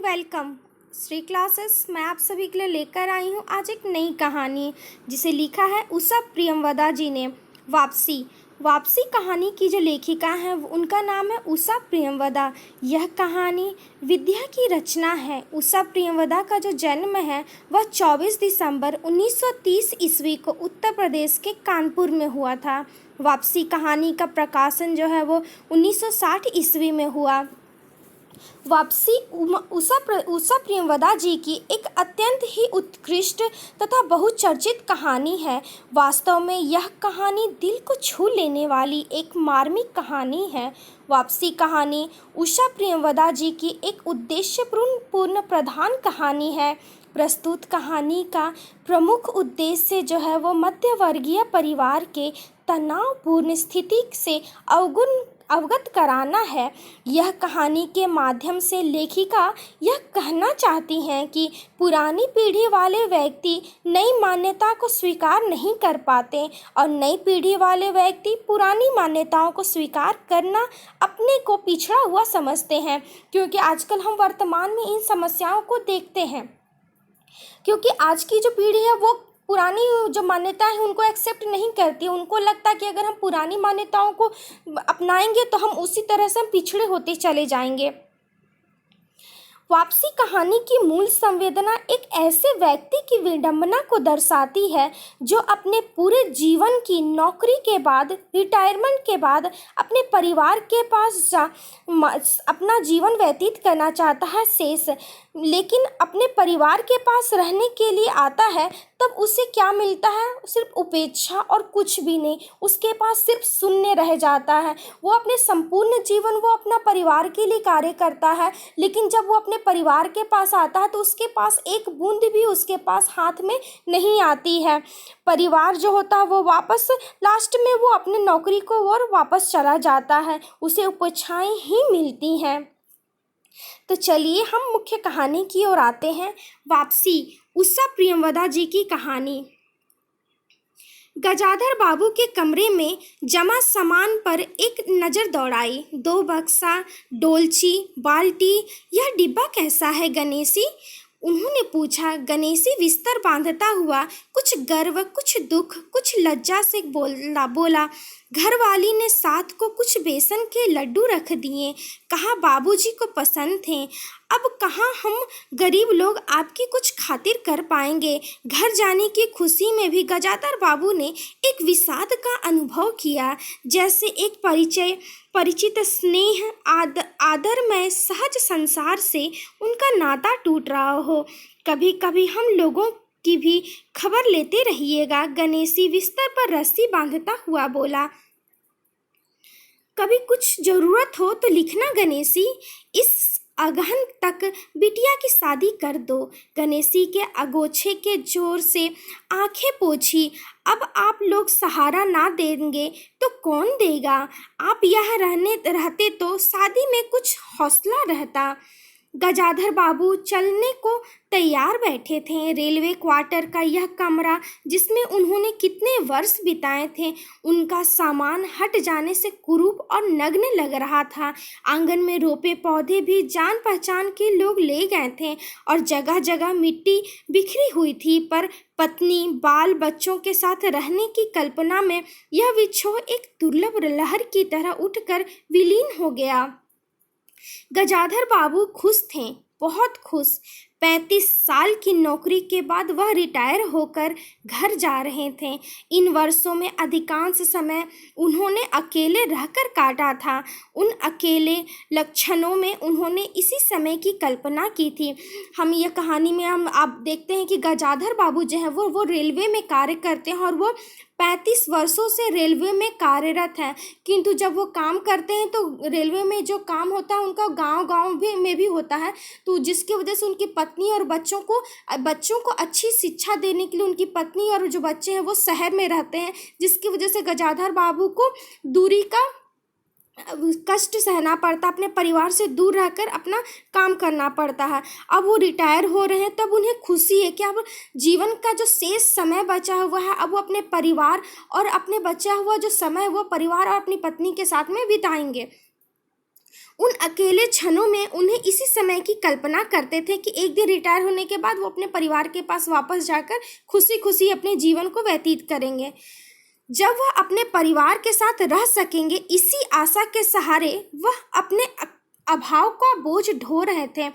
Welcome. Shri classes मैं आप सभी के लिए लेकर आई हूँ आज एक नई कहानी जिसे लिखा है उषा प्रियंवदा जी ने। वापसी वापसी कहानी की जो लेखिका हैं उनका नाम है उषा प्रियंवदा। यह कहानी विद्या की रचना है। उषा प्रियंवदा का जो जन्म है वह 24 दिसंबर 1930 ईस्वी को उत्तर प्रदेश के कानपुर में हुआ था। वापसी कहानी का प्रकाशन जो है वो 1960 ईस्वी में हुआ। वापसी उषा प्रियंवदा जी की एक अत्यंत ही उत्कृष्ट तथा बहुचर्चित कहानी है। वास्तव में यह कहानी दिल को छू लेने वाली एक मार्मिक कहानी है। वापसी कहानी उषा प्रियंवदा जी की एक उद्देश्यपूर्ण प्रधान कहानी है। प्रस्तुत कहानी का प्रमुख उद्देश्य जो है वो मध्यवर्गीय परिवार के तनावपूर्ण स्थिति से अवगत कराना है। यह कहानी के माध्यम से लेखिका यह कहना चाहती हैं कि पुरानी पीढ़ी वाले व्यक्ति नई मान्यता को स्वीकार नहीं कर पाते और नई पीढ़ी वाले व्यक्ति पुरानी मान्यताओं को स्वीकार करना अपने को पिछड़ा हुआ समझते हैं। क्योंकि आजकल हम वर्तमान में इन समस्याओं को देखते हैं, क्योंकि आज की जो पीढ़ी है वो पुरानी जो मान्यता है उनको एक्सेप्ट नहीं करती। उनको लगता है कि अगर हम पुरानी मान्यताओं को अपनाएंगे तो हम उसी तरह से हम पिछड़े होते चले जाएंगे। वापसी कहानी की मूल संवेदना एक ऐसे व्यक्ति की विडंबना को दर्शाती है जो अपने पूरे जीवन की नौकरी के बाद, रिटायरमेंट के बाद अपने परिवार के पास अपना जीवन व्यतीत करना चाहता है शेष, लेकिन अपने परिवार के पास रहने के लिए आता है तब उसे क्या मिलता है? सिर्फ उपेक्षा और कुछ भी नहीं। उसके पास सिर्फ शून्य रह जाता है। वो अपने संपूर्ण जीवन वो अपना परिवार के लिए कार्य करता है, लेकिन जब वो अपने परिवार के पास आता है तो उसके पास एक बूंद भी उसके पास हाथ में नहीं आती है। परिवार जो होता है वो वापस लास्ट में वो अपने नौकरी को और वापस चला जाता है। उसे उपेक्षाएं ही मिलती हैं। तो चलिए हम मुख्य कहानी की ओर आते हैं। वापसी उषा प्रियंवदा जी की कहानी। गजाधर बाबू के कमरे में जमा सामान पर एक नज़र दौड़ाई। 2 बक्सा, डोलची, बाल्टी। यह डिब्बा कैसा है गणेशी? उन्होंने पूछा। गणेशी बिस्तर बांधता हुआ कुछ गर्व, कुछ दुख, कुछ लज्जा से बोला। घरवाली ने साथ को कुछ बेसन के लड्डू रख दिए। कहा बाबूजी को पसंद थे। अब कहाँ हम गरीब लोग आपकी कुछ खातिर कर पाएंगे। घर जाने की खुशी में भी गजाधर बाबू ने एक विषाद का अनुभव किया, जैसे एक परिचित स्नेह आदरमय सहज संसार से उनका नाता टूट रहा हो। कभी कभी हम लोगों की भी खबर लेते रहिएगा। गणेशी बिस्तर पर रस्सी बांधता हुआ बोला। कभी कुछ जरूरत हो तो लिखना गणेशी। इस अगहन तक बिटिया की शादी कर दो। गणेशी के अगोछे के जोर से आंखें पोंछी। अब आप लोग सहारा ना देंगे तो कौन देगा? आप यहाँ रहते तो शादी में कुछ हौसला रहता। गजाधर बाबू चलने को तैयार बैठे थे। रेलवे क्वार्टर का यह कमरा जिसमें उन्होंने कितने वर्ष बिताए थे, उनका सामान हट जाने से कुरूप और नग्न लग रहा था। आंगन में रोपे पौधे भी जान पहचान के लोग ले गए थे और जगह जगह मिट्टी बिखरी हुई थी, पर पत्नी बाल बच्चों के साथ रहने की कल्पना में यह विछोह एक दुर्लभ लहर की तरह उठकर विलीन हो गया। गजाधर बाबू खुश थे, बहुत खुश। 35 साल की नौकरी के बाद वह रिटायर होकर घर जा रहे थे। इन वर्षों में अधिकांश समय उन्होंने अकेले रहकर काटा था। उन अकेले लक्षणों में उन्होंने इसी समय की कल्पना की थी। हम ये कहानी में आप देखते हैं कि गजाधर बाबू जो है वो रेलवे में कार्य करते हैं और वो 35 वर्षों से रेलवे में कार्यरत हैं। किंतु जब वो काम करते हैं तो रेलवे में जो काम होता है उनका गांव में भी होता है, तो जिसकी वजह से उनकी पत्नी और बच्चों को अच्छी शिक्षा देने के लिए उनकी पत्नी और जो बच्चे हैं वो शहर में रहते हैं, जिसकी वजह से गजाधर बाबू को दूरी का कष्ट सहना पड़ता, अपने परिवार से दूर रहकर अपना काम करना पड़ता है। अब वो रिटायर हो रहे हैं तब उन्हें खुशी है कि अब जीवन का जो शेष समय बचा हुआ है अब वो अपने परिवार और अपने बचा हुआ जो समय है वो परिवार और अपनी पत्नी के साथ में बिताएंगे। उन अकेले क्षणों में उन्हें इसी समय की कल्पना करते थे कि एक दिन रिटायर होने के बाद वो अपने परिवार के पास वापस जाकर खुशी खुशी अपने जीवन को व्यतीत करेंगे, जब वह अपने परिवार के साथ रह सकेंगे। इसी आशा के सहारे वह अपने अभाव का बोझ ढो रहे थे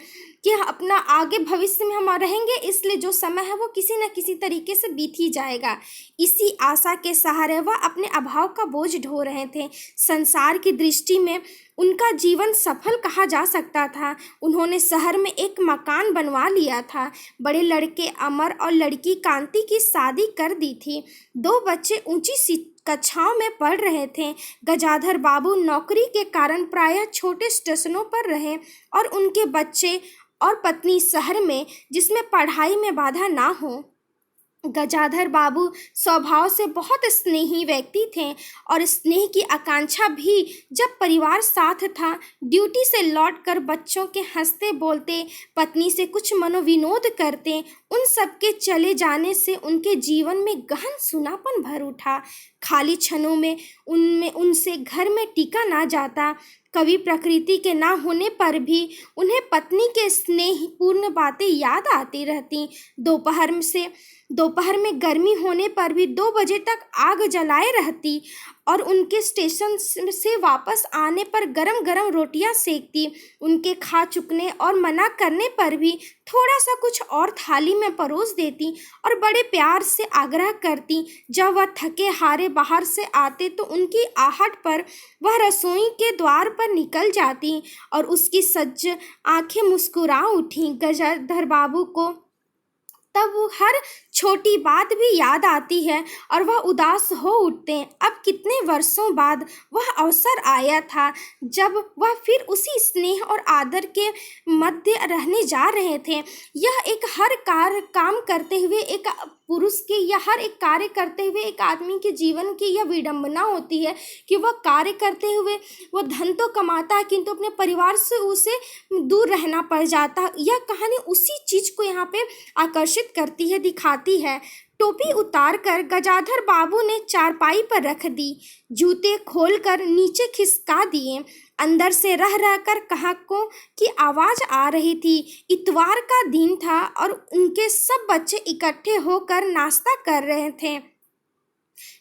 कि अपना आगे भविष्य में हम रहेंगे, इसलिए जो समय है वो किसी न किसी तरीके से बीत ही जाएगा। इसी आशा के सहारे वह अपने अभाव का बोझ ढो रहे थे। संसार की दृष्टि में उनका जीवन सफल कहा जा सकता था। उन्होंने शहर में एक मकान बनवा लिया था, बड़े लड़के अमर और लड़की कांति की शादी कर दी थी, 2 बच्चे ऊंची कक्षाओं में पढ़ रहे थे। गजाधर बाबू नौकरी के कारण प्रायः छोटे स्टेशनों पर रहे और उनके बच्चे और पत्नी शहर में, जिसमें पढ़ाई में बाधा ना हो। गजाधर बाबू स्वभाव से बहुत स्नेही व्यक्ति थे और स्नेह की आकांक्षा भी जब परिवार साथ था। ड्यूटी से लौटकर बच्चों के हंसते बोलते, पत्नी से कुछ मनोविनोद करते, उन सबके चले जाने से उनके जीवन में गहन सूनापन भर उठा। खाली क्षणों में उनसे घर में टिका ना जाता। कभी प्रकृति के ना होने पर भी उन्हें पत्नी के स्नेहपूर्ण बातें याद आती रहती। दोपहर में गर्मी होने पर भी 2 बजे तक आग जलाए रहती और उनके स्टेशन से वापस आने पर गरम गरम रोटियां सेकती। उनके खा चुकने और मना करने पर भी थोड़ा सा कुछ और थाली में परोस देती और बड़े प्यार से आग्रह करती। जब वह थके हारे बाहर से आते तो उनकी आहट पर वह रसोई के द्वार पर निकल जाती और उसकी सज्ज आंखें मुस्कुरा उठी। गजाधर बाबू को तब वो हर छोटी बात भी याद आती है और वह उदास हो उठते हैं। अब कितने वर्षों बाद वह अवसर आया था जब वह फिर उसी स्नेह और आदर के मध्य रहने जा रहे थे। यह एक हर काम करते हुए एक पुरुष की या हर एक कार्य करते हुए एक आदमी के जीवन की यह विडंबना होती है कि वह कार्य करते हुए वह धन तो कमाता है किंतु अपने परिवार से उसे दूर रहना पड़ जाता है। यह कहानी उसी चीज को यहाँ पे आकर्षित करती है, दिखाती है। टोपी उतारकर गजाधर बाबू ने चारपाई पर रख दी, जूते खोलकर नीचे खिसका दिए। अंदर से रह रहकर कहाकों की आवाज आ रही थी। इतवार का दिन था और उनके सब बच्चे इकट्ठे होकर नाश्ता कर रहे थे।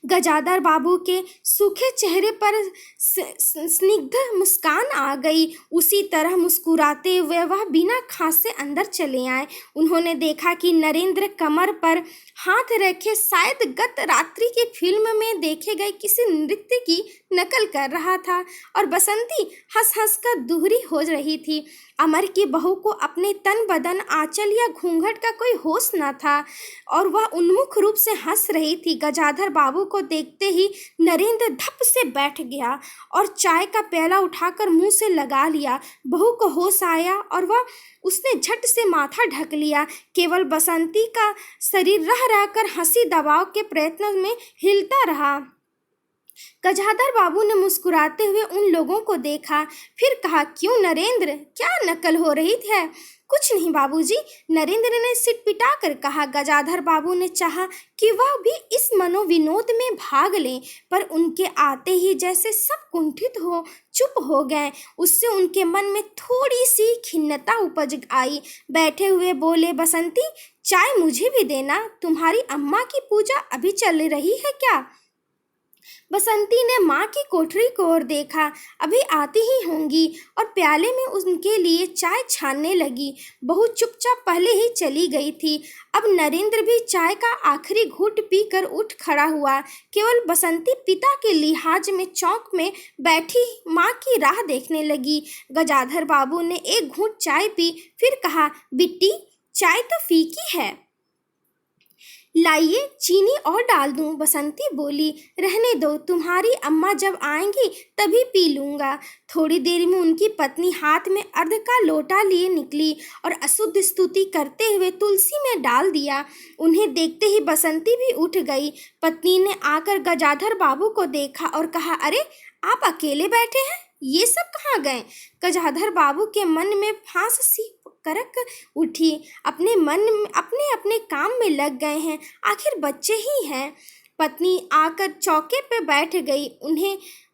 गजाधर बाबू के सूखे चेहरे पर स्निग्ध मुस्कान आ गई। उसी तरह मुस्कुराते हुए वह बिना खांसे अंदर चले आए। उन्होंने देखा कि नरेंद्र कमर पर हाथ रखे शायद गत रात्रि की फिल्म में देखे गए किसी नृत्य की नकल कर रहा था और बसंती हंस हंस कर दूहरी हो रही थी। अमर की बहू को अपने तन बदन आंचल या घूंघट का कोई होश न था और वह उन्मुख रूप से हंस रही थी। गजाधर बाबू को देखते ही नरेंद्र धप से बैठ गया और चाय का प्याला उठाकर मुंह से लगा लिया। बहू को होश आया और उसने झट से माथा ढक लिया। केवल बसंती का शरीर रह रहकर हंसी दबाव के प्रयत्न में हिलता रहा। गजाधर बाबू ने मुस्कुराते हुए उन लोगों को देखा, फिर कहा, क्यों नरेंद्र, क्या नकल हो रही है? कुछ नहीं बाबूजी, नरेंद्र ने सिर पिटाकर कहा। गजाधर बाबू ने चाहा कि वह भी इस मनोविनोद में भाग लें, पर उनके आते ही जैसे सब कुंठित हो चुप हो गए। उससे उनके मन में थोड़ी सी खिन्नता उपज आई। बैठे हुए बोले, बसंती, चाय मुझे भी देना, तुम्हारी अम्मा की पूजा अभी चल रही है क्या? बसंती ने माँ की कोठरी को ओर देखा, अभी आती ही होंगी, और प्याले में उनके लिए चाय छानने लगी। बहू चुपचाप पहले ही चली गई थी। अब नरेंद्र भी चाय का आखिरी घूंट पीकर उठ खड़ा हुआ। केवल बसंती पिता के लिहाज में चौक में बैठी माँ की राह देखने लगी। गजाधर बाबू ने एक घूंट चाय पी, फिर कहा, बिट्टी, चाय तो फीकी है, लाइए चीनी और डाल दूं? बसंती बोली, रहने दो, तुम्हारी अम्मा जब आएंगी तभी पी लूँगा। थोड़ी देर में उनकी पत्नी हाथ में अर्ध का लोटा लिए निकली और अशुद्ध स्तुति करते हुए तुलसी में डाल दिया। उन्हें देखते ही बसंती भी उठ गई। पत्नी ने आकर गजाधर बाबू को देखा और कहा, अरे आप अकेले बैठे हैं, ये सब कहाँ गए? गजाधर बाबू के मन में फांस सी करक उठी। अपने अपने काम में लग गए हैं, आखिर बच्चे ही हैं। पत्नी आकर चौके पे बैठ गई।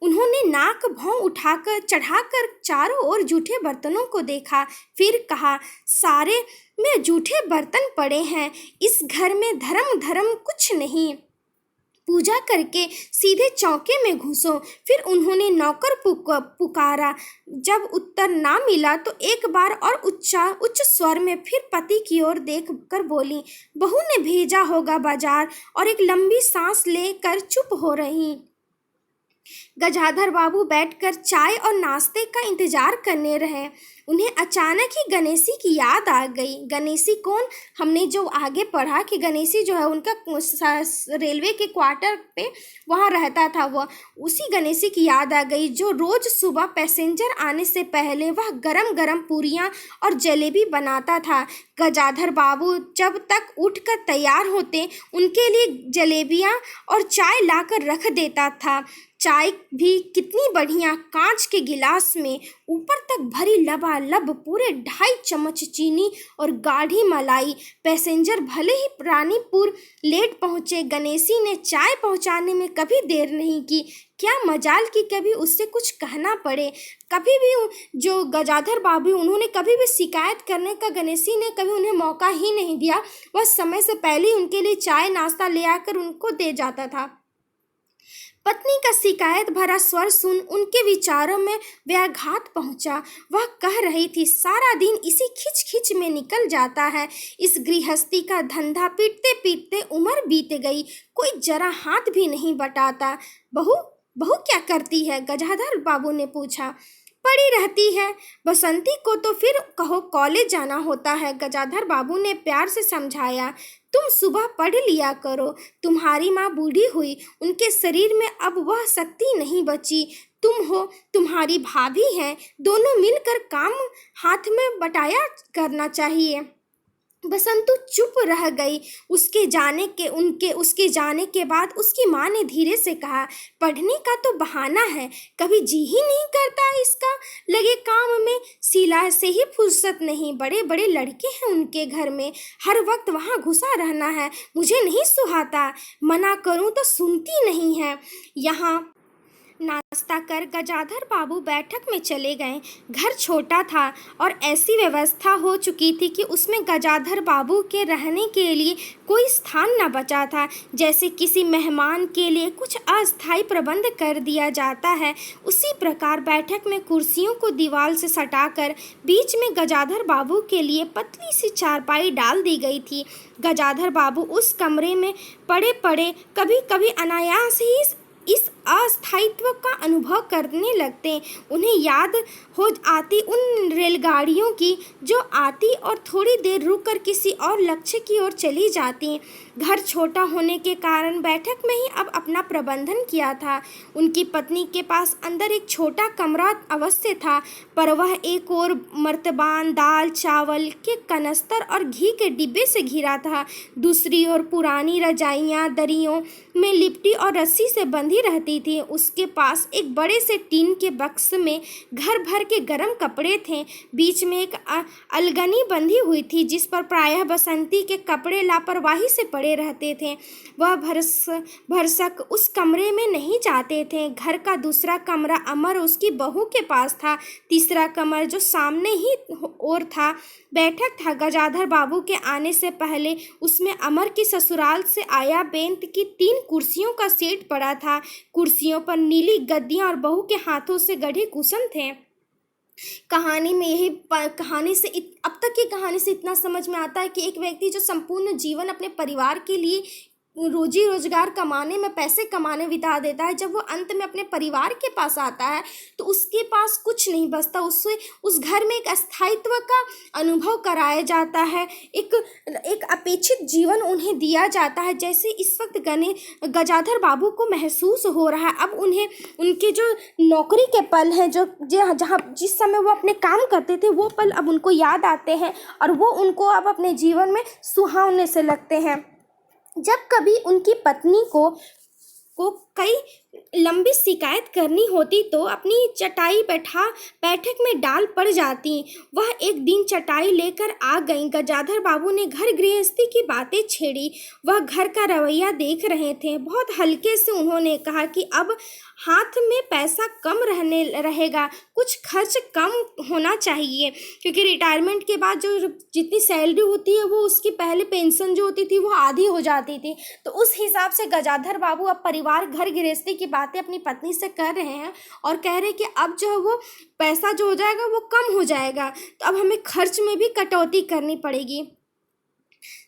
उन्होंने नाक भौं उठाकर चढ़ाकर चारों ओर जूठे बर्तनों को देखा। फिर कहा, सारे में जूठे बर्तन पड़े हैं, इस घर में धर्म कुछ नहीं। पूजा करके सीधे चौके में घुसो। फिर उन्होंने नौकर पुकारा। जब उत्तर ना मिला तो एक बार और उच्च स्वर में फिर पति की ओर देख कर बोली, बहू ने भेजा होगा बाजार। और एक लंबी सांस लेकर चुप हो रही। गजाधर बाबू बैठकर चाय और नाश्ते का इंतजार करने रहे। उन्हें अचानक ही गणेशी की याद आ गई। गणेशी कौन? हमने जो आगे पढ़ा कि गणेशी जो है उनका रेलवे के क्वार्टर पे वहाँ रहता था। वह उसी गणेशी की याद आ गई जो रोज़ सुबह पैसेंजर आने से पहले वह गरम गरम पूरियाँ और जलेबी बनाता था। गजाधर बाबू जब तक उठकर तैयार होते उनके लिए जलेबियाँ और चाय लाकर रख देता था। चाय भी कितनी बढ़िया, कांच के गिलास में ऊपर तक भरी लबालब पूरे 2.5 चम्मच चीनी और गाढ़ी मलाई। पैसेंजर भले ही रानीपुर लेट पहुँचे, गणेशी ने चाय पहुँचाने में कभी देर नहीं की। क्या मजाल कि कभी उससे कुछ कहना पड़े। कभी भी जो गजाधर बाबू उन्होंने कभी भी शिकायत करने का गणेशी ने कभी उन्हें मौका ही नहीं दिया। वह समय से पहले ही उनके लिए चाय नाश्ता ले आकर उनको दे जाता था। पत्नी का शिकायत भरा स्वर सुन उनके विचारों में व्याघात पहुंचा। वह कह रही थी, सारा दिन इसी खिच खिच में निकल जाता है। इस गृहस्थी का धंधा पीटते पीटते उम्र बीत गई, कोई जरा हाथ भी नहीं बटाता। बहू क्या करती है? गजाधर बाबू ने पूछा। पड़ी रहती है। बसंती को तो फिर कहो कॉलेज जाना होता है, गजाधर बाबू ने प्यार से समझाया। तुम सुबह पढ़ लिया करो। तुम्हारी माँ बूढ़ी हुई, उनके शरीर में अब वह शक्ति नहीं बची। तुम हो, तुम्हारी भाभी हैं, दोनों मिलकर काम हाथ में बटाया करना चाहिए। बसंतु चुप रह गई। उसके जाने के बाद उसकी माँ ने धीरे से कहा, पढ़ने का तो बहाना है, कभी जी ही नहीं करता इसका। लगे काम में, सिला से ही फुर्सत नहीं। बड़े बड़े लड़के हैं उनके घर में, हर वक्त वहाँ घुसा रहना है, मुझे नहीं सुहाता। मना करूँ तो सुनती नहीं है। यहाँ नाश्ता कर गजाधर बाबू बैठक में चले गए। घर छोटा था और ऐसी व्यवस्था हो चुकी थी कि उसमें गजाधर बाबू के रहने के लिए कोई स्थान न बचा था। जैसे किसी मेहमान के लिए कुछ अस्थायी प्रबंध कर दिया जाता है, उसी प्रकार बैठक में कुर्सियों को दीवार से सटाकर बीच में गजाधर बाबू के लिए पतली सी चारपाई डाल दी गई थी। गजाधर बाबू उस कमरे में पड़े पड़े कभी कभी अनायास ही इस अस्थायित्व का अनुभव करने लगते। उन्हें याद हो आती उन रेलगाड़ियों की जो आती और थोड़ी देर रुककर किसी और लक्ष्य की ओर चली जाती। घर छोटा होने के कारण बैठक में ही अब अपना प्रबंधन किया था। उनकी पत्नी के पास अंदर एक छोटा कमरा अवश्य था, पर वह एक और मर्तबान, दाल चावल के कनस्तर और घी के डिब्बे से घिरा था। दूसरी ओर पुरानी रजाइयाँ दरियों में लिपटी और रस्सी से बंधी रहती थी। उसके पास एक बड़े से टीन के बक्स में घर भर के गर्म कपड़े थे। बीच में एक अलगनी बंधी हुई थी जिस पर प्रायः बसंती के कपड़े लापरवाही से पड़े रहते थे। वह भरसक उस कमरे में नहीं जाते थे। घर का दूसरा कमरा अमर उसकी बहू के पास था। तीसरा कमरा जो सामने ही और था बैठक था। गजाधर बाबू के आने से पहले उसमें अमर की ससुराल से आया बेंत की 3 कुर्सियों का सेट पड़ा था। कुर्सियों पर नीली गद्दियां और बहू के हाथों से गढ़े कुशन थे। अब तक की कहानी से इतना समझ में आता है कि एक व्यक्ति जो संपूर्ण जीवन अपने परिवार के लिए रोजी रोजगार कमाने में, पैसे कमाने बिता देता है, जब वो अंत में अपने परिवार के पास आता है तो उसके पास कुछ नहीं बचता। उससे उस घर में एक अस्थायित्व का अनुभव कराया जाता है, एक अपेक्षित जीवन उन्हें दिया जाता है, जैसे इस वक्त गजाधर बाबू को महसूस हो रहा है। अब उन्हें उनके जो नौकरी के पल हैं, जिस समय वो अपने काम करते थे, वो पल अब उनको याद आते हैं और वो उनको अब अपने जीवन में सुहावने से लगते हैं। जब कभी उनकी पत्नी को लंबी शिकायत करनी होती तो अपनी चटाई बैठक में डाल पड़ जाती। वह एक दिन चटाई लेकर आ गईं। गजाधर बाबू ने घर गृहस्थी की बातें छेड़ी। वह घर का रवैया देख रहे थे। बहुत हल्के से उन्होंने कहा कि अब हाथ में पैसा कम रहेगा, कुछ खर्च कम होना चाहिए, क्योंकि रिटायरमेंट के बाद जो जितनी सैलरी होती है वो उसकी पहले पेंशन जो होती थी वो आधी हो जाती थी। तो उस हिसाब से गजाधर बाबू अब परिवार घर गृहस्थी की बातें अपनी पत्नी से कर रहे हैं और कह रहे हैं कि अब जो है वो पैसा जो हो जाएगा वो कम हो जाएगा, तो अब हमें खर्च में भी कटौती करनी पड़ेगी।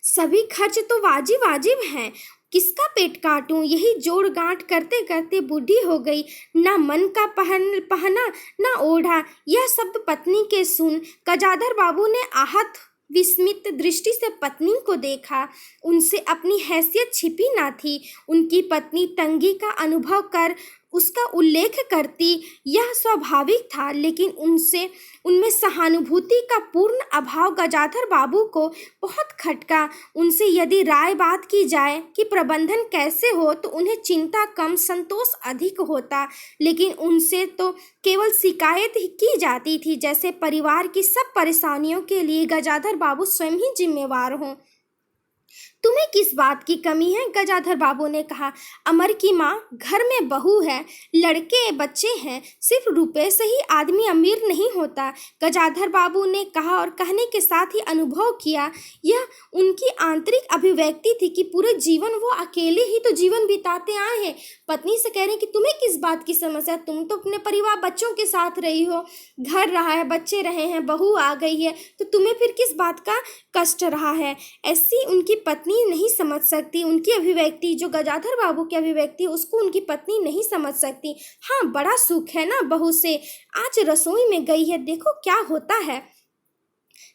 सभी खर्च तो वाजिब वाजिब हैं, किसका पेट काटूं, यही जोड़ गांठ करते करते बूढ़ी हो गई। ना मन का पहना ना ओढ़ा, यह शब्द पत्नी के सुन गजाधर बाबू ने आहत विस्मित दृष्टि से पत्नी को देखा। उनसे अपनी हैसियत छिपी ना थी। उनकी पत्नी तंगी का अनुभव कर उसका उल्लेख करती, यह स्वाभाविक था, लेकिन उनमें सहानुभूति का पूर्ण अभाव गजाधर बाबू को बहुत खटका। उनसे यदि राय बात की जाए कि प्रबंधन कैसे हो तो उन्हें चिंता कम संतोष अधिक होता, लेकिन उनसे तो केवल शिकायत ही की जाती थी, जैसे परिवार की सब परेशानियों के लिए गजाधर बाबू स्वयं ही जिम्मेवार हों। तुम्हें किस बात की कमी है? गजाधर बाबू ने कहा। अमर की माँ, घर में बहू है, लड़के बच्चे हैं, सिर्फ रुपए से ही आदमी अमीर नहीं होता, गजाधर बाबू ने कहा और कहने के साथ ही अनुभव किया। यह उनकी आंतरिक अभिव्यक्ति थी कि पूरे जीवन वो अकेले ही तो जीवन बिताते आए हैं। पत्नी से कह रहे हैं कि तुम्हें किस बात की समस्या, तुम तो अपने परिवार बच्चों के साथ रही हो, घर रहा है, बच्चे रहे हैं, बहू आ गई है, तो तुम्हें फिर किस बात का कष्ट रहा है? ऐसी उनकी पत्नी नहीं समझ सकती। उनकी अभिव्यक्ति, जो गजाधर बाबू की अभिव्यक्ति, उसको उनकी पत्नी नहीं समझ सकती। हाँ, बड़ा सुख है ना बहू से, आज रसोई में गई है, देखो क्या होता है,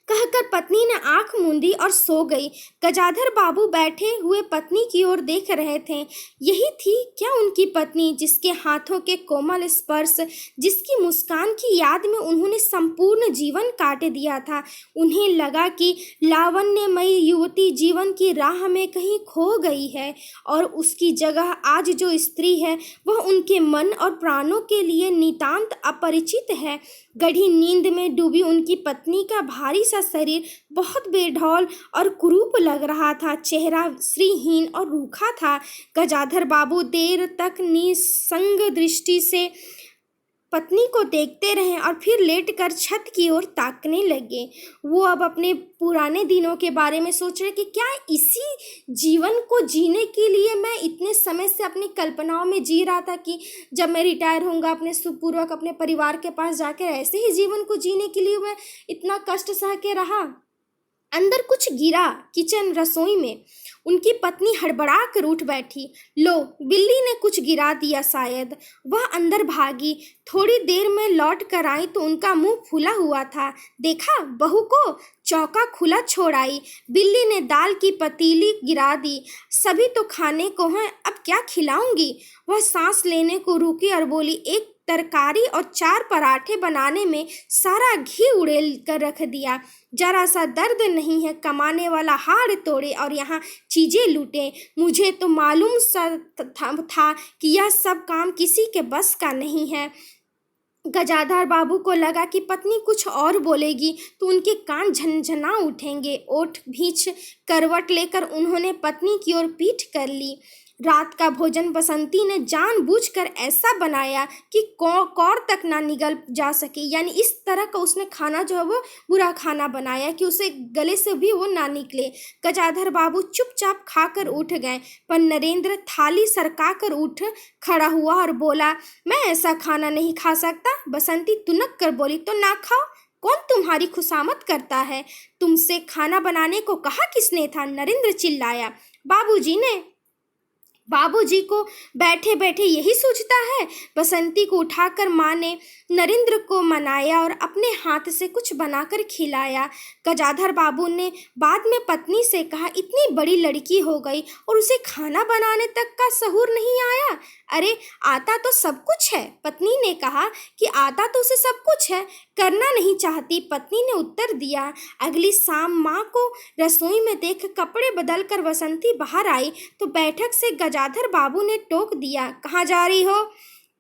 कहकर पत्नी ने आंख मूंदी और सो गई। गजाधर बाबू बैठे हुए पत्नी की ओर देख रहे थे। यही थी क्या उनकी पत्नी, जिसके हाथों के कोमल स्पर्श, जिसकी मुस्कान की याद में उन्होंने संपूर्ण जीवन काट दिया था? उन्हें लगा कि लावण्यमयी युवती जीवन की राह में कहीं खो गई है और उसकी जगह आज जो स्त्री है वह उनके मन और प्राणों के लिए नितांत अपरिचित है। गहरी नींद में डूबी उनकी पत्नी का भारी सा शरीर बहुत बेढौल और कुरूप लग रहा था। चेहरा श्रीहीन और रूखा था। गजाधर बाबू देर तक निसंग दृष्टि से पत्नी को देखते रहे और फिर लेटकर छत की ओर ताकने लगे। वो अब अपने पुराने दिनों के बारे में सोच रहे कि क्या इसी जीवन को जीने के लिए मैं इतने समय से अपनी कल्पनाओं में जी रहा था कि जब मैं रिटायर होऊंगा अपने सुखपूर्वक अपने परिवार के पास जाकर ऐसे ही जीवन को जीने के लिए मैं इतना कष्ट सह के रहा। अंदर कुछ गिरा। किचन रसोई में उनकी पत्नी हड़बड़ा कर उठ बैठी। लो, बिल्ली ने कुछ गिरा दिया शायद। वह अंदर भागी। थोड़ी देर में लौट कर आई तो उनका मुंह फूला हुआ था। देखा बहू को? चौका खुला छोड़ आई। बिल्ली ने दाल की पतीली गिरा दी। सभी तो खाने को हैं, अब क्या खिलाऊंगी? वह सांस लेने को रुकी और बोली, एक तरकारी और 4 पराठे बनाने में सारा घी उड़ेल कर रख दिया। जरा सा दर्द नहीं है, कमाने वाला हाड़ तोड़े और यहाँ चीजें लूटे। मुझे तो मालूम था कि यह सब काम किसी के बस का नहीं है। गजाधर बाबू को लगा कि पत्नी कुछ और बोलेगी तो उनके कान झनझना उठेंगे। ओठ भींच करवट लेकर उन्होंने पत्नी की ओर पीठ कर ली। रात का भोजन बसंती ने जानबूझकर ऐसा बनाया कि कौर तक ना निगल जा सके, यानी इस तरह का उसने खाना जो है वो बुरा खाना बनाया कि उसे गले से भी वो ना निकले। गजाधर बाबू चुपचाप खाकर उठ गए, पर नरेंद्र थाली सरका कर उठ खड़ा हुआ और बोला, मैं ऐसा खाना नहीं खा सकता। बसंती तुनक कर बोली, तो ना खाओ, कौन तुम्हारी खुशामद करता है? तुमसे खाना बनाने को कहा किसने था? नरेंद्र चिल्लाया। बाबूजी ने। बाबूजी को बैठे बैठे यही सोचता है? बसंती को उठाकर माँ ने नरेंद्र को मनाया और अपने हाथ से कुछ बनाकर खिलाया। गजाधर बाबू ने बाद में पत्नी से कहा, इतनी बड़ी लड़की हो गई और उसे खाना बनाने तक का सहूर नहीं आया। अरे आता तो सब कुछ है। पत्नी ने कहा कि आता तो उसे सब कुछ है, करना नहीं चाहती। पत्नी ने उत्तर दिया। अगली शाम माँ को रसोई में देख कपड़े बदल कर बसंती बाहर आई तो बैठक से गजाधर बाबू ने टोक दिया, कहाँ जा रही हो?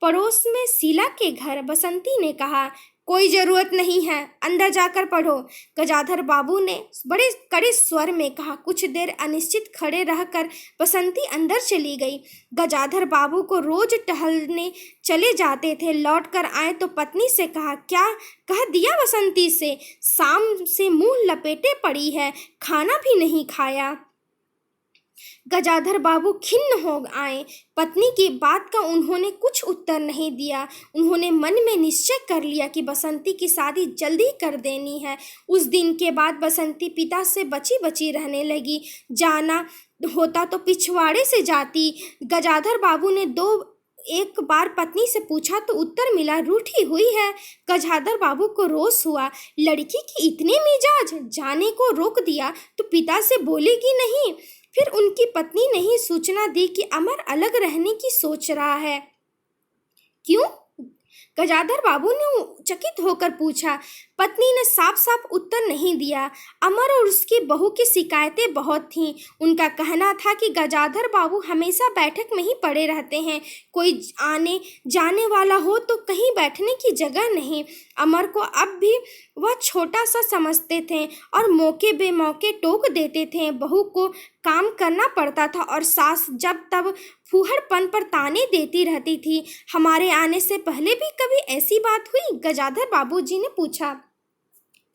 पड़ोस में शीला के घर। बसंती ने कहा, कोई जरूरत नहीं है, अंदर जाकर पढ़ो। गजाधर बाबू ने बड़े कड़े स्वर में कहा। कुछ देर अनिश्चित खड़े रहकर बसंती अंदर चली गई। गजाधर बाबू को रोज टहलने चले जाते थे, लौट कर आए तो पत्नी से कहा, क्या कह दिया बसंती से? शाम से मुंह लपेटे पड़ी है, खाना भी नहीं खाया। गजाधर बाबू खिन्न हो आए। पत्नी की बात का उन्होंने कुछ उत्तर नहीं दिया। उन्होंने मन में निश्चय कर लिया कि बसंती की शादी जल्दी कर देनी है। उस दिन के बाद बसंती पिता से बची बची रहने लगी। जाना होता तो पिछवाड़े से जाती। गजाधर बाबू ने एक बार पत्नी से पूछा तो उत्तर मिला, रूठी हुई है। गजाधर बाबू को रोष हुआ, लड़की की इतने मिजाज, जाने को रोक दिया तो पिता से बोलेगी नहीं। फिर उनकी पत्नी ने ही सूचना दी कि अमर अलग रहने की सोच रहा है। क्यों? गजाधर बाबू ने चकित होकर पूछा। पत्नी ने साफ साफ उत्तर नहीं दिया। अमर और उसकी बहू की शिकायतें बहुत थीं। उनका कहना था कि गजाधर बाबू हमेशा बैठक में ही पड़े रहते हैं, कोई आने जाने वाला हो तो कहीं बैठने की जगह नहीं। अमर को अब भी वह छोटा सा समझते थे और मौके बेमौके टोक देते थे। बहू को काम करना पड़ता था और सास जब तब फूहड़पन पर ताने देती रहती थी। हमारे आने से पहले भी कभी ऐसी बात हुई? गजाधर बाबूजी ने पूछा।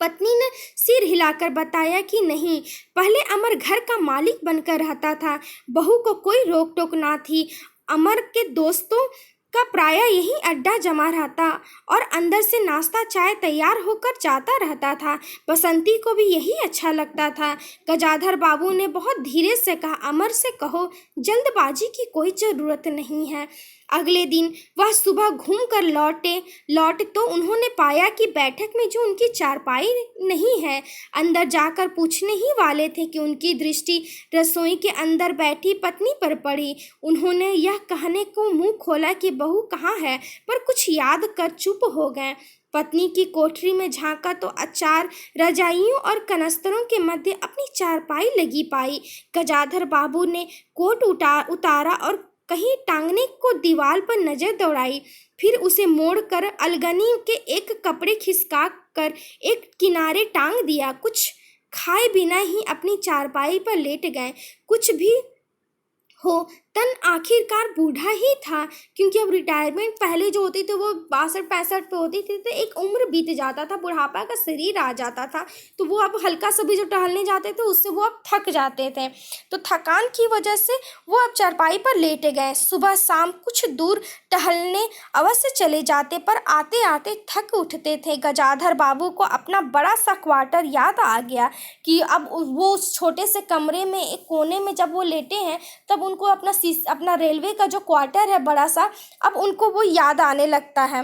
पत्नी ने सिर हिलाकर बताया कि नहीं, पहले अमर घर का मालिक बनकर रहता था, बहू को कोई रोक टोक ना थी। अमर के दोस्तों का प्रायः यही अड्डा जमा रहता और अंदर से नाश्ता चाय तैयार होकर जाता रहता था। बसंती को भी यही अच्छा लगता था। गजाधर बाबू ने बहुत धीरे से कहा, अमर से कहो जल्दबाजी की कोई ज़रूरत नहीं है। अगले दिन वह सुबह घूमकर लौटे तो उन्होंने पाया कि बैठक में जो उनकी चारपाई नहीं है। अंदर जाकर पूछने ही वाले थे कि उनकी दृष्टि रसोई के अंदर बैठी पत्नी पर पड़ी। उन्होंने यह कहने को मुंह खोला कि बहू कहाँ है, पर कुछ याद कर चुप हो गए। पत्नी की कोठरी में झांका तो अचार रजाइयों और कनस्तरों के मध्य अपनी चारपाई लगी पाई। गजाधर बाबू ने कोट उतारा और कहीं टांगने को दीवार पर नजर दौड़ाई, फिर उसे मोड़कर अलगनी के एक कपड़े खिसका कर एक किनारे टांग दिया। कुछ खाए बिना ही अपनी चारपाई पर लेट गए। कुछ भी हो, तन आखिरकार बूढ़ा ही था, क्योंकि अब रिटायरमेंट पहले जो होती थी वो 62-65 पे होती थी, तो एक उम्र बीत जाता था, बुढ़ापा का शरीर आ जाता था, तो वो अब हल्का सा भी जो टहलने जाते थे उससे वो अब थक जाते थे। तो थकान की वजह से वो अब चारपाई पर लेटे गए। सुबह शाम कुछ दूर टहलने अवश्य चले जाते, पर आते आते थक उठते थे। गजाधर बाबू को अपना बड़ा सा क्वार्टर याद आ गया कि अब वो उस छोटे से कमरे में एक कोने में जब वो लेटे हैं तब उनको अपना रेलवे का जो क्वार्टर है बड़ा सा, अब उनको वो याद आने लगता है।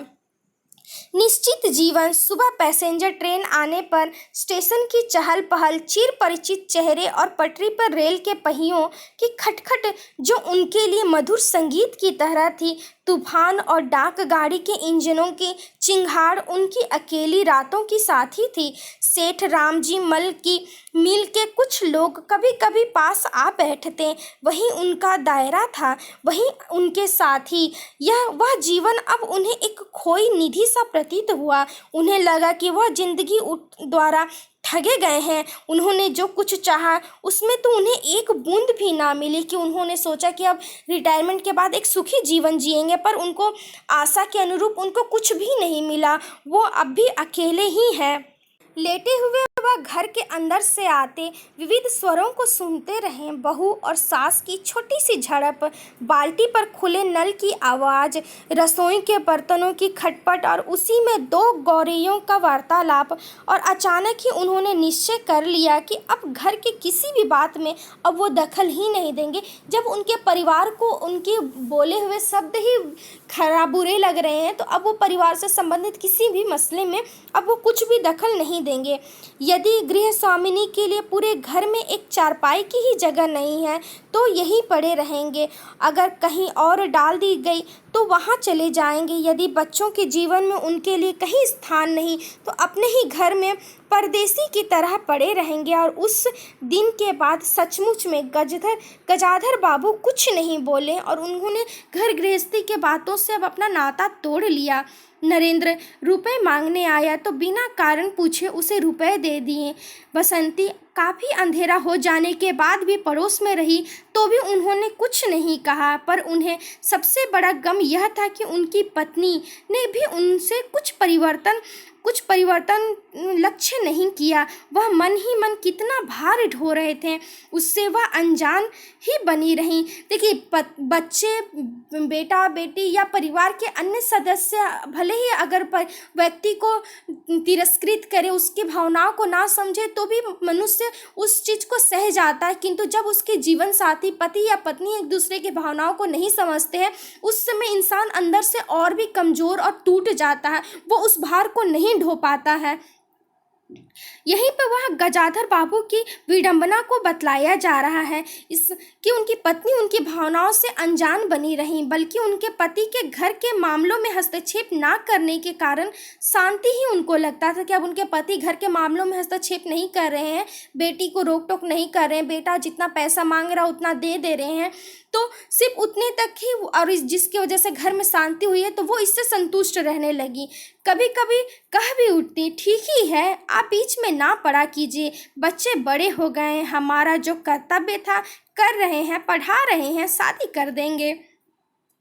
निश्चित जीवन। सुबह पैसेंजर ट्रेन आने पर स्टेशन की चहल पहल, चिर परिचित चेहरे और पटरी पर रेल के पहियों की खटखट जो उनके लिए मधुर संगीत की तरह थी। तूफान और डाक गाड़ी के इंजनों की चिंगाड़ उनकी अकेली रातों की साथी थी। सेठ रामजी मल की मिल के कुछ लोग कभी कभी पास आ बैठते, वही उनका दायरा था, वही उनके साथी। वह जीवन अब उन्हें एक खोई निधि सा प्रतीत हुआ। उन्हें लगा कि वह जिंदगी द्वारा ठगे गए हैं। उन्होंने जो कुछ चाहा उसमें तो उन्हें एक बूंद भी ना मिली। कि उन्होंने सोचा कि अब रिटायरमेंट के बाद एक सुखी जीवन जिएंगे, पर उनको आशा के अनुरूप उनको कुछ भी नहीं मिला। वो अब भी अकेले ही हैं। लेटे हुए वह घर के अंदर से आते विविध स्वरों को सुनते रहे। बहू और सास की छोटी सी झड़प, बाल्टी पर खुले नल की आवाज़, रसोई के बर्तनों की खटपट और उसी में दो गौरैयों का वार्तालाप। और अचानक ही उन्होंने निश्चय कर लिया कि अब घर की किसी भी बात में अब वो दखल ही नहीं देंगे। जब उनके परिवार को उनके बोले हुए शब्द ही खराब बुरे लग रहे हैं, तो अब वो परिवार से संबंधित किसी भी मसले में अब वो कुछ भी दखल नहीं देंगे। यदि गृह स्वामिनी के लिए पूरे घर में एक चारपाई की ही जगह नहीं है तो यहीं पड़े रहेंगे। अगर कहीं और डाल दी गई तो वहाँ चले जाएंगे। यदि बच्चों के जीवन में उनके लिए कहीं स्थान नहीं तो अपने ही घर में परदेसी की तरह पड़े रहेंगे। और उस दिन के बाद सचमुच में गजाधर बाबू कुछ नहीं बोले और उन्होंने घर गृहस्थी के बातों से अब अपना नाता तोड़ लिया। नरेंद्र रुपए मांगने आया तो बिना कारण पूछे उसे रुपए दे दिए। बसंती काफ़ी अंधेरा हो जाने के बाद भी पड़ोस में रही तो भी उन्होंने कुछ नहीं कहा, पर उन्हें सबसे बड़ा गम यह था कि उनकी पत्नी ने भी उनसे कुछ परिवर्तन लक्ष्य नहीं किया। वह मन ही मन कितना भार ढो रहे थे, उससे वह अनजान ही बनी रहीं। देखिए, बच्चे, बेटा बेटी या परिवार के अन्य सदस्य भले ही अगर व्यक्ति को तिरस्कृत करे, उसकी भावनाओं को ना समझे, तो भी मनुष्य उस चीज़ को सह जाता है। किंतु जब उसके जीवन साथी पति या पत्नी एक दूसरे की भावनाओं को नहीं समझते हैं, उस समय इंसान अंदर से और भी कमज़ोर और टूट जाता है, वो उस भार को नहीं ढो पाता है। यहीं पर वह गजाधर बाबू की विडंबना को बतलाया जा रहा है कि उनकी पत्नी उनकी भावनाओं से अनजान बनी रही, बल्कि उनके पति के घर के मामलों में हस्तक्षेप ना करने के कारण शांति ही उनको लगता था कि अब उनके पति घर के मामलों में हस्तक्षेप नहीं कर रहे हैं, बेटी को रोक टोक नहीं कर रहे हैं, बेटा जितना पैसा मांग रहा उतना दे रहे हैं, तो सिर्फ उतने तक ही, और जिसकी वजह से घर में शांति हुई है तो वो इससे संतुष्ट रहने लगी। कभी कभी कह भी उठती, ठीक ही है, आप बीच में ना पड़ा कीजिए, बच्चे बड़े हो गए हैं, हमारा जो कर्तव्य था कर रहे हैं, पढ़ा रहे हैं, शादी कर देंगे।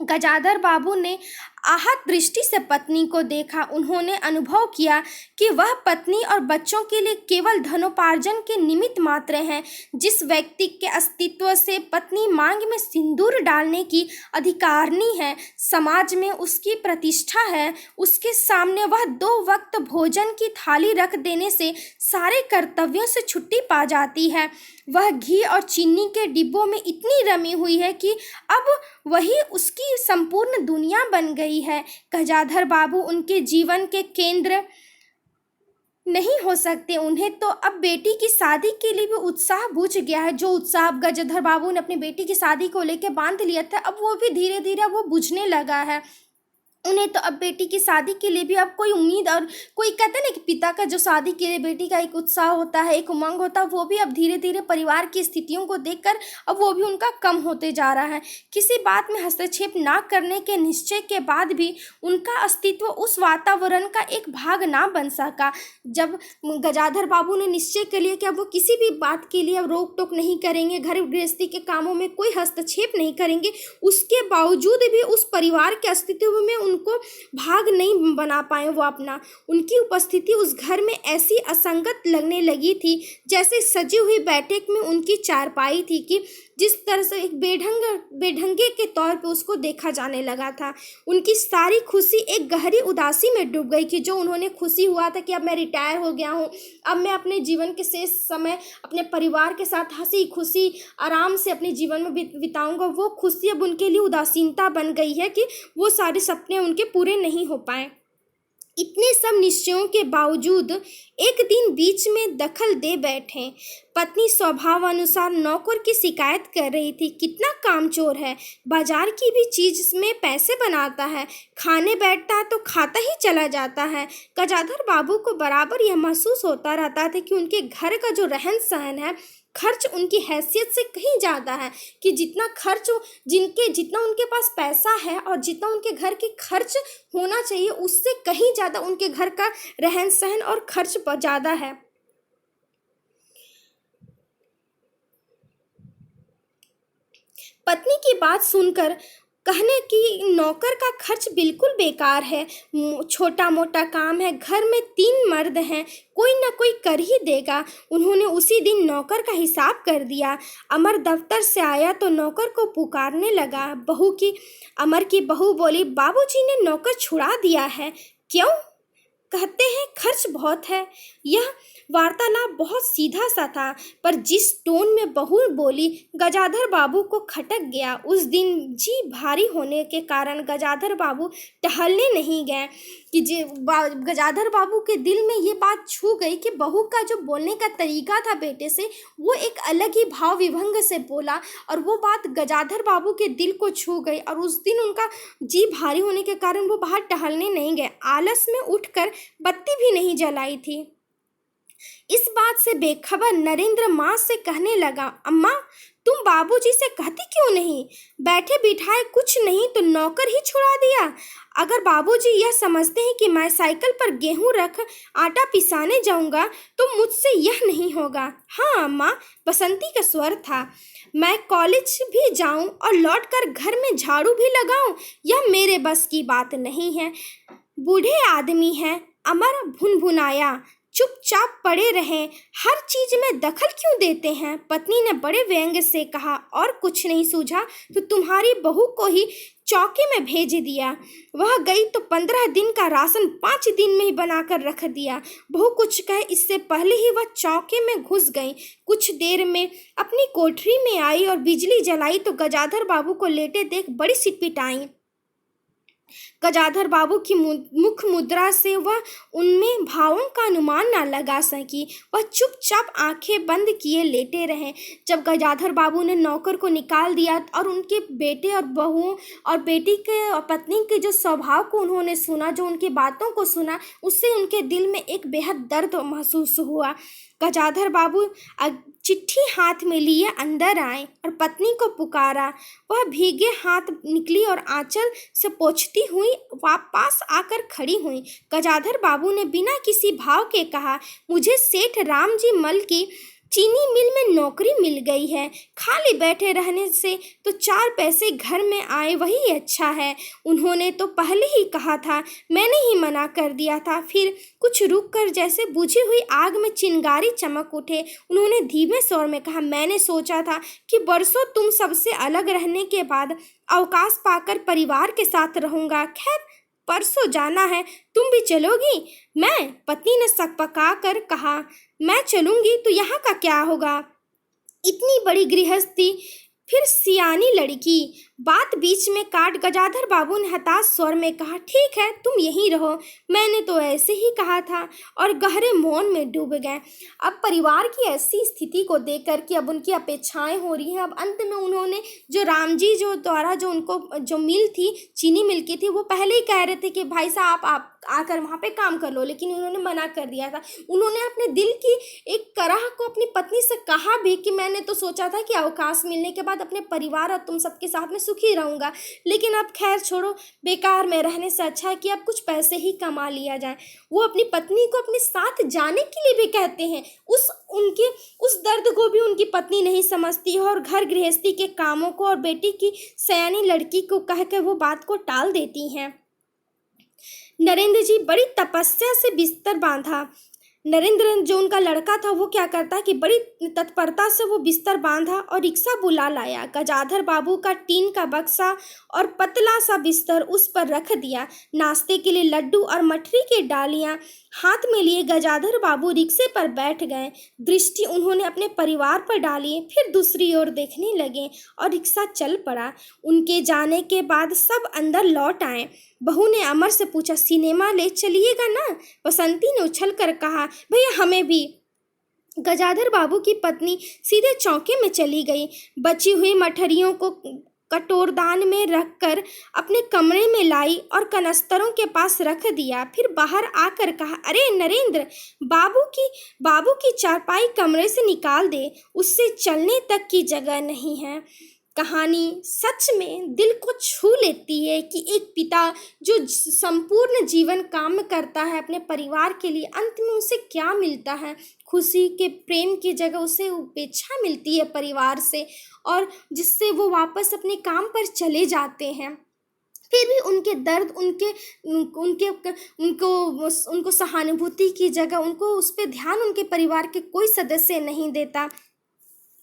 गजाधर बाबू ने आहत दृष्टि से पत्नी को देखा। उन्होंने अनुभव किया कि वह पत्नी और बच्चों के लिए केवल धनोपार्जन के निमित्त मात्र हैं। जिस व्यक्ति के अस्तित्व से पत्नी मांग में सिंदूर डालने की अधिकारिणी है, समाज में उसकी प्रतिष्ठा है, उसके सामने वह 2 वक्त भोजन की थाली रख देने से सारे कर्तव्यों से छुट्टी पा जाती है। वह घी और चीनी के डिब्बों में इतनी रमी हुई है कि अब वही उसकी संपूर्ण दुनिया बन गई है। गजाधर बाबू उनके जीवन के केंद्र नहीं हो सकते। उन्हें तो अब बेटी की शादी के लिए भी उत्साह बुझ गया है। जो उत्साह गजाधर बाबू ने अपनी बेटी की शादी को लेकर बांध लिया था, अब वो भी धीरे धीरे वो बुझने लगा है। उन्हें तो अब बेटी की शादी के लिए भी अब कोई उम्मीद, और कोई कहते ना कि पिता का जो शादी के लिए बेटी का एक उत्साह होता है, एक उमंग होता है, वो भी अब धीरे धीरे परिवार की स्थितियों को देखकर अब वो भी उनका कम होते जा रहा है। किसी बात में हस्तक्षेप ना करने के निश्चय के बाद भी उनका अस्तित्व उस वातावरण का एक भाग ना बन सका। जब गजाधर बाबू ने निश्चय कर लिया कि अब वो किसी भी बात के लिए अब रोक टोक नहीं करेंगे, घर गृहस्थी के कामों में कोई हस्तक्षेप नहीं करेंगे, उसके बावजूद भी उस परिवार के अस्तित्व में उनको भाग नहीं बना पाए वो अपना। उनकी उपस्थिति उस घर में ऐसी असंगत लगने लगी थी जैसे सजी हुई बैठक में उनकी चारपाई थी, कि जिस तरह से एक बेढंगे के तौर पे उसको देखा जाने लगा था। उनकी सारी खुशी एक गहरी उदासी में डूब गई कि जो उन्होंने खुशी हुआ था कि अब मैं रिटायर हो गया हूँ, अब मैं अपने जीवन के शेष समय अपने परिवार के साथ हंसी खुशी आराम से अपने जीवन में बिताऊंगा, वो खुशी अब उनके लिए उदासीनता बन गई है कि वो सारे सपने उनके पूरे नहीं हो पाए। इतने सब निश्चयों के बावजूद एक दिन बीच में दखल दे बैठे। पत्नी स्वभाव अनुसार नौकर की शिकायत कर रही थी, कितना कामचोर है, बाजार की भी चीज में पैसे बनाता है, खाने बैठता है तो खाता ही चला जाता है। गजाधर बाबू को बराबर यह महसूस होता रहता था कि उनके घर का जो रहन सहन है, खर्च उनकी हैसियत से कहीं ज़्यादा है, कि जितना उनके पास पैसा है और जितना उनके घर के खर्च होना चाहिए, उससे कहीं ज़्यादा उनके घर का रहन सहन और खर्च ज़्यादा है। पत्नी की बात सुनकर कहने कि नौकर का खर्च बिल्कुल बेकार है, छोटा मोटा काम है, घर में 3 मर्द हैं, कोई ना कोई कर ही देगा। उन्होंने उसी दिन नौकर का हिसाब कर दिया। अमर दफ्तर से आया तो नौकर को पुकारने लगा। अमर की बहू बोली, बाबूजी ने नौकर छुड़ा दिया है। क्यों? कहते हैं खर्च बहुत है। यह वार्तालाप बहुत सीधा सा था, पर जिस टोन में बहू बोली गजाधर बाबू को खटक गया। उस दिन जी भारी होने के कारण गजाधर बाबू टहलने नहीं गए कि गजाधर बाबू के दिल में ये बात छू गई कि बहू का जो बोलने का तरीका था बेटे से, वो एक अलग ही भाव विभंग से बोला और वो बात गजाधर बाबू के दिल को छू गई। और उस दिन उनका जी भारी होने के कारण वो बाहर टहलने नहीं गए। आलस में उठकर बत्ती भी नहीं जलाई थी। इस बात से बेखबर नरेंद्र माँ से कहने लगा, अम्मा तुम बाबूजी से कहती क्यों नहीं? बैठे बिठाए कुछ नहीं तो नौकर ही छुड़ा दिया। अगर बाबूजी यह समझते हैं कि मैं साइकिल पर गेहूं रख आटा पिसाने जाऊंगा तो मुझसे यह नहीं होगा। हाँ अम्मा, बसंती का स्वर था। मैं कॉलेज भी जाऊं और लौटकर घर में झाड़ू भी लगाऊं, यह मेरे बस की बात नहीं है। बूढ़े आदमी हैं, अमर भुनभुनाया, चुपचाप पड़े रहें, हर चीज में दखल क्यों देते हैं? पत्नी ने बड़े व्यंग्य से कहा। और कुछ नहीं सूझा तो तुम्हारी बहू को ही चौके में भेज दिया। वह गई तो 15 दिन का राशन 5 दिन में ही बनाकर रख दिया। बहू कुछ कहे इससे पहले ही वह चौके में घुस गई। कुछ देर में अपनी कोठरी में आई और बिजली जलाई तो गजाधर बाबू को लेटे देख बड़ी सिटपिटाई। गजाधर बाबू की मुख मुद्रा से वह उनमें भावों का अनुमान न लगा सकी। वह चुपचाप आंखें बंद किए लेटे रहे। जब गजाधर बाबू ने नौकर को निकाल दिया और उनके बेटे और बहुओं और बेटी के और पत्नी के जो स्वभाव को उन्होंने सुना, जो उनकी बातों को सुना, उससे उनके दिल में एक बेहद दर्द महसूस हुआ। गजाधर बाबू चिट्ठी हाथ में लिए अंदर आए और पत्नी को पुकारा। वह भीगे हाथ निकली और आंचल से पोंछती हुई वापस आकर खड़ी हुई। गजाधर बाबू ने बिना किसी भाव के कहा, मुझे सेठ रामजी मल की चीनी मिल में नौकरी मिल गई है। खाली बैठे रहने से तो 4 पैसे घर में आए वही अच्छा है। उन्होंने तो पहले ही कहा था, मैंने ही मना कर दिया था। फिर कुछ रुक कर जैसे बुझी हुई आग में चिंगारी चमक उठे। उन्होंने धीमे स्वर में कहा, मैंने सोचा था कि बरसों तुम सबसे अलग रहने के बाद अवकाश पाकर परिवार के साथ रहूंगा। खैर परसों जाना है, तुम भी चलोगी? मैं, पत्नी ने सकपका कर कहा, मैं चलूंगी तो यहाँ का क्या होगा? इतनी बड़ी गृहस्थी, फिर सियानी लड़की। बात बीच में काट गजाधर बाबू ने हताश स्वर में कहा, ठीक है तुम यहीं रहो, मैंने तो ऐसे ही कहा था, और गहरे मौन में डूब गए। अब परिवार की ऐसी स्थिति को देखकर कि अब उनकी अपेक्षाएं हो रही हैं, अब अंत में उन्होंने जो रामजी जो द्वारा जो उनको जो मिल थी, चीनी मिल की थी, वो पहले ही कह रहे थे कि भाई साहब आप आकर वहाँ पे काम कर लो, लेकिन उन्होंने मना कर दिया था। उन्होंने अपने दिल की एक करह को अपनी पत्नी से कहा भी कि मैंने तो सोचा था कि अवकाश मिलने के बाद अपने परिवार और तुम सबके साथ में सुखी रहूंगा, लेकिन अब खैर छोड़ो, बेकार में रहने से अच्छा है कि अब कुछ पैसे ही कमा लिया जाए। वो अपनी पत्नी को अपने साथ जाने के लिए भी कहते हैं। उस दर्द को भी उनकी पत्नी नहीं समझती है और घर गृहस्थी के कामों को और बेटी की सयानी लड़की को कहकर वो बात को टाल देती हैं। नरेंद्र जी बड़ी तपस्या से बिस्तर बांधा। नरेंद्र जो उनका लड़का था वो क्या करता कि बड़ी तत्परता से वो बिस्तर बांधा और रिक्शा बुला लाया। गजाधर बाबू का टीन का बक्सा और पतला सा बिस्तर उस पर रख दिया। नाश्ते के लिए लड्डू और मठरी की डालियां हाथ में लिए गजाधर बाबू रिक्शे पर बैठ गए। दृष्टि उन्होंने अपने परिवार पर डाली, फिर दूसरी ओर देखने लगे और रिक्शा चल पड़ा। उनके जाने के बाद सब अंदर लौट आए। बहू ने अमर से पूछा, सिनेमा ले चलिएगा ना? बसंती ने उछल कर कहा, भैया हमें भी। गजाधर बाबू की पत्नी सीधे चौके में चली गई। बची हुई मठरियों को कटोरदान में रखकर अपने कमरे में लाई और कनस्तरों के पास रख दिया। फिर बाहर आकर कहा, अरे नरेंद्र, बाबू की चारपाई कमरे से निकाल दे, उससे चलने तक की जगह नहीं है। कहानी सच में दिल को छू लेती है कि एक पिता जो संपूर्ण जीवन काम करता है अपने परिवार के लिए, अंत में उसे क्या मिलता है? खुशी के प्रेम की जगह उसे उपेक्षा मिलती है परिवार से, और जिससे वो वापस अपने काम पर चले जाते हैं। फिर भी उनके दर्द, उनको सहानुभूति की जगह उनको उस पर ध्यान उनके परिवार के कोई सदस्य नहीं देता।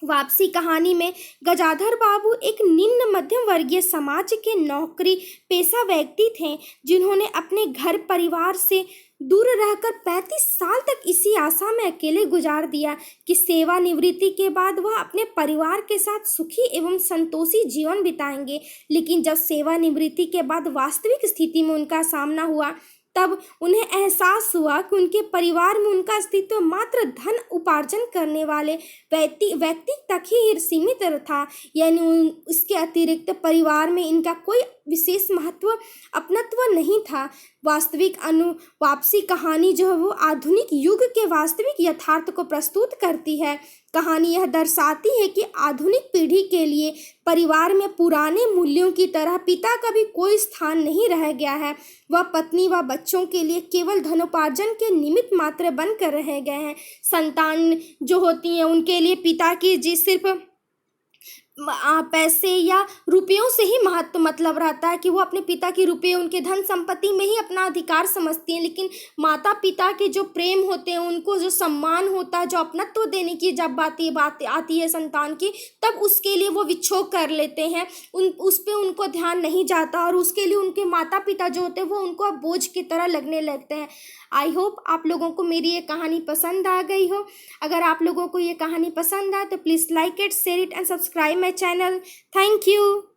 वापसी कहानी में गजाधर बाबू एक निम्न मध्यम वर्गीय समाज के नौकरी पेशा व्यक्ति थे, जिन्होंने अपने घर परिवार से दूर रहकर 35 साल तक इसी आशा में अकेले गुजार दिया कि सेवानिवृत्ति के बाद वह अपने परिवार के साथ सुखी एवं संतोषी जीवन बिताएंगे। लेकिन जब सेवानिवृत्ति के बाद वास्तविक स्थिति में उनका सामना हुआ, तब उन्हें एहसास हुआ कि उनके परिवार में उनका अस्तित्व मात्र धन उपार्जन करने वाले व्यक्ति तक ही सीमित था। यानी उसके अतिरिक्त परिवार में इनका कोई विशेष महत्व अपनत्व नहीं था। वास्तविक वापसी कहानी जो है वो आधुनिक युग के वास्तविक यथार्थ को प्रस्तुत करती है। कहानी यह दर्शाती है कि आधुनिक पीढ़ी के लिए परिवार में पुराने मूल्यों की तरह पिता का भी कोई स्थान नहीं रह गया है। वह पत्नी व बच्चों के लिए केवल धनोपार्जन के निमित्त मात्र बनकर रह गए हैं। संतान जो होती हैं उनके लिए पिता की जी सिर्फ पैसे या रुपयों से ही महत्व मतलब रहता है कि वो अपने पिता के रुपये उनके धन संपत्ति में ही अपना अधिकार समझती हैं। लेकिन माता पिता के जो प्रेम होते हैं, उनको जो सम्मान होता है, जो अपनत्व देने की जब बात आती है संतान की, तब उसके लिए वो विक्षोभ कर लेते हैं। उस पर उनको ध्यान नहीं जाता और उसके लिए उनके माता पिता जो होते हैं वो उनको अब बोझ की तरह लगने लगते हैं। आई होप आप लोगों को मेरी ये कहानी पसंद आ गई हो। अगर आप लोगों को ये कहानी पसंद आए तो please like it, share it and subscribe my channel. Thank you.